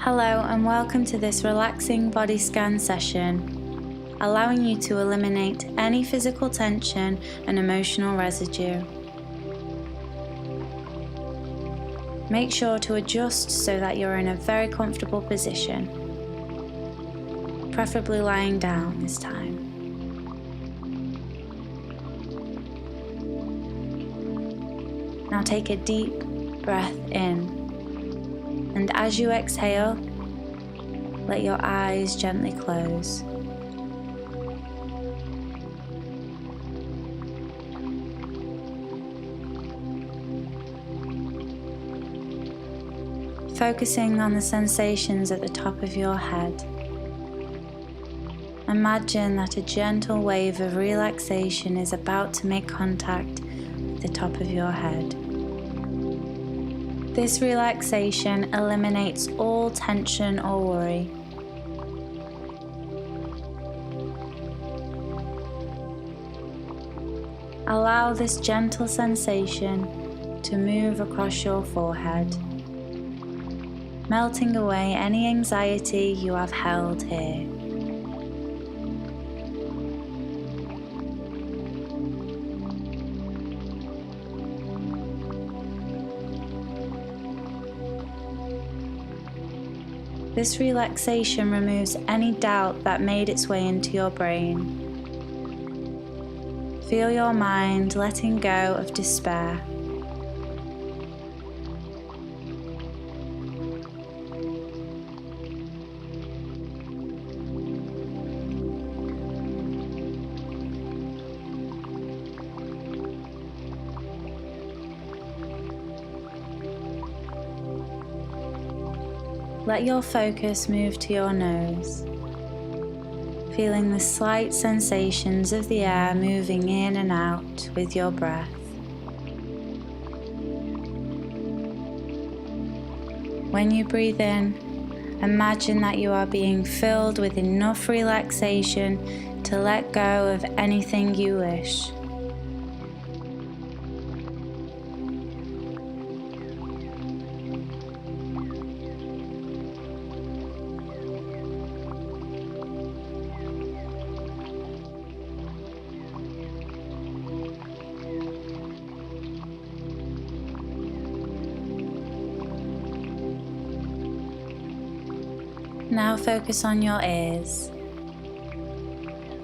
Hello and welcome to this relaxing body scan session, allowing you to eliminate any physical tension and emotional residue. Make sure to adjust so that you're in a very comfortable position, preferably lying down this time. Now take a deep breath in. And as you exhale, let your eyes gently close. Focusing on the sensations at the top of your head. Imagine that a gentle wave of relaxation is about to make contact with the top of your head. This relaxation eliminates all tension or worry. Allow this gentle sensation to move across your forehead, melting away any anxiety you have held here. This relaxation removes any doubt that made its way into your brain. Feel your mind letting go of despair. Let your focus move to your nose, feeling the slight sensations of the air moving in and out with your breath. When you breathe in, imagine that you are being filled with enough relaxation to let go of anything you wish. Now focus on your ears.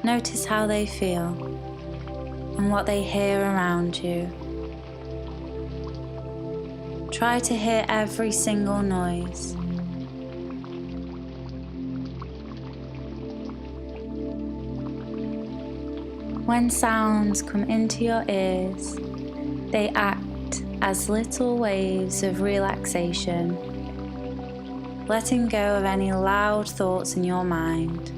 Notice how they feel and what they hear around you. Try to hear every single noise. When sounds come into your ears, they act as little waves of relaxation, letting go of any loud thoughts in your mind.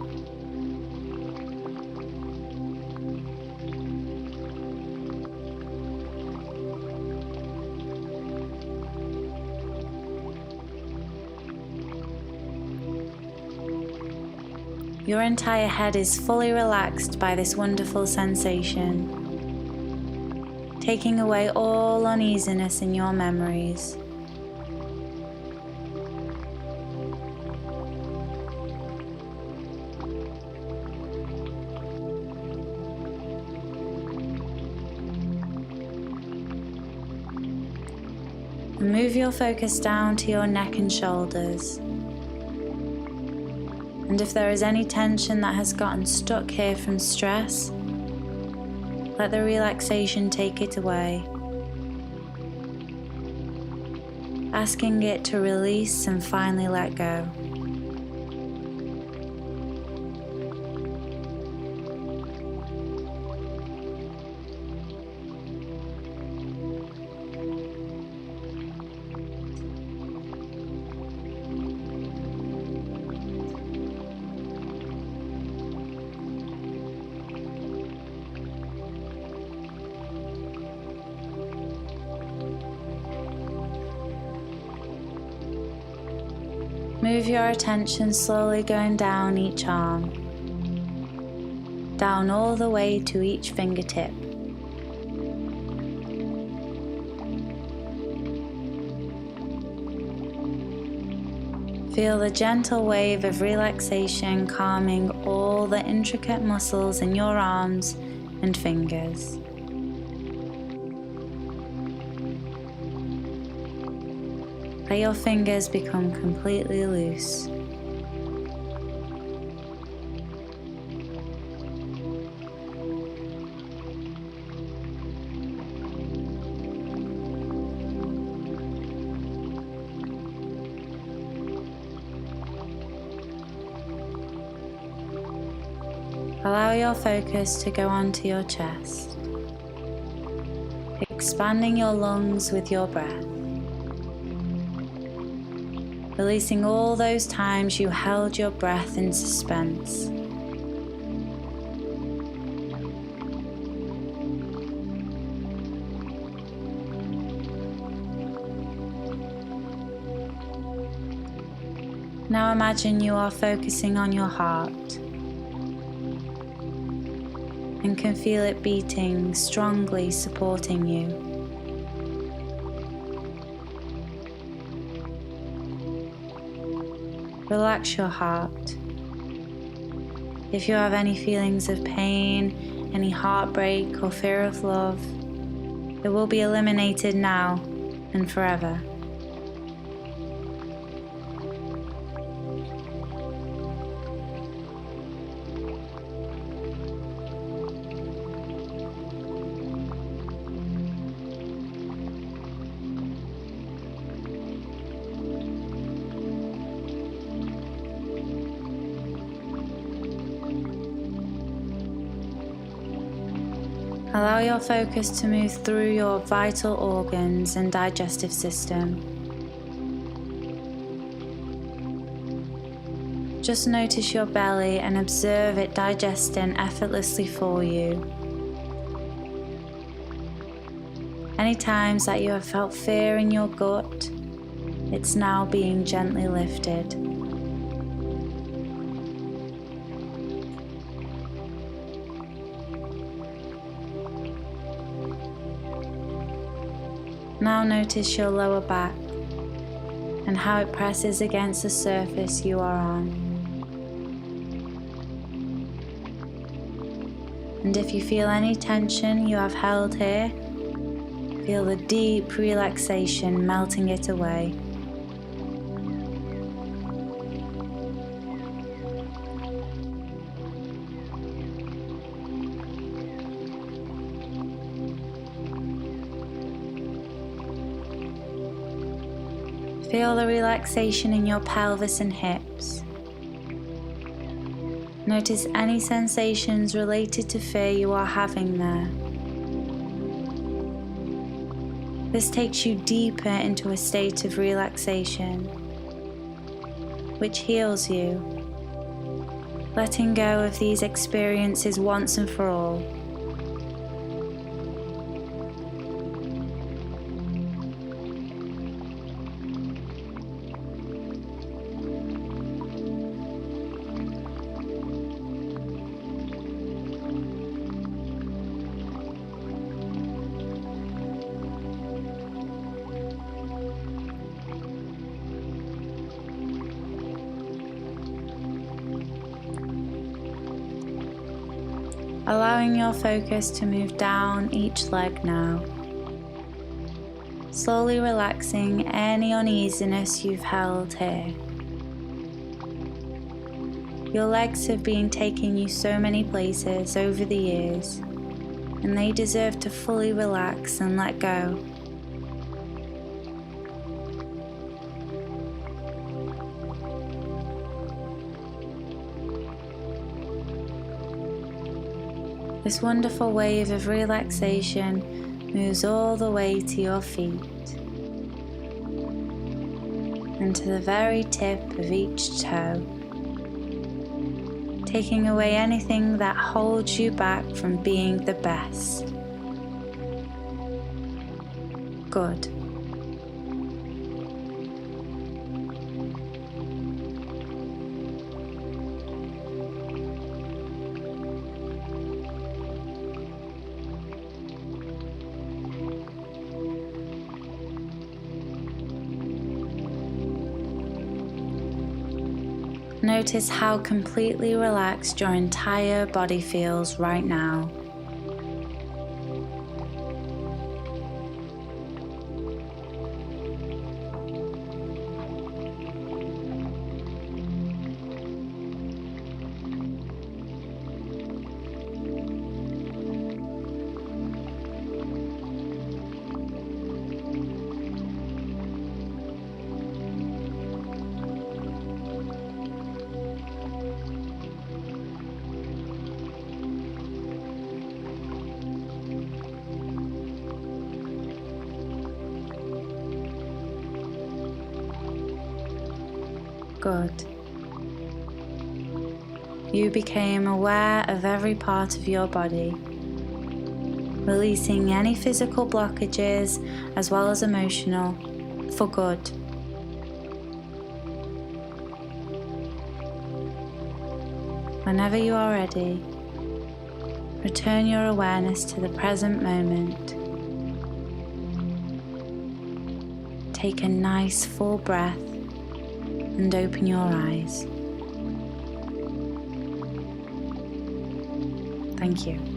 Your entire head is fully relaxed by this wonderful sensation, taking away all uneasiness in your memories. And move your focus down to your neck and shoulders. And if there is any tension that has gotten stuck here from stress, let the relaxation take it away, asking it to release and finally let go. Move your attention slowly going down each arm, down all the way to each fingertip. Feel the gentle wave of relaxation calming all the intricate muscles in your arms and fingers. Let your fingers become completely loose. Allow your focus to go onto your chest, expanding your lungs with your breath, releasing all those times you held your breath in suspense. Now imagine you are focusing on your heart and can feel it beating strongly, supporting you. Relax your heart. If you have any feelings of pain, any heartbreak or fear of love, it will be eliminated now and forever. Allow your focus to move through your vital organs and digestive system. Just notice your belly and observe it digesting effortlessly for you. Any times that you have felt fear in your gut, it's now being gently lifted. Now notice your lower back and how it presses against the surface you are on. And if you feel any tension you have held here, feel the deep relaxation melting it away. Feel the relaxation in your pelvis and hips. Notice any sensations related to fear you are having there. This takes you deeper into a state of relaxation, which heals you, letting go of these experiences once and for all. Allowing your focus to move down each leg now, slowly relaxing any uneasiness you've held here. Your legs have been taking you so many places over the years, and they deserve to fully relax and let go. This wonderful wave of relaxation moves all the way to your feet and to the very tip of each toe, taking away anything that holds you back from being the best. Good. Notice how completely relaxed your entire body feels right now. Good. You became aware of every part of your body, releasing any physical blockages as well as emotional, for good. Whenever you are ready, return your awareness to the present moment. Take a nice full breath and open your eyes. Thank you.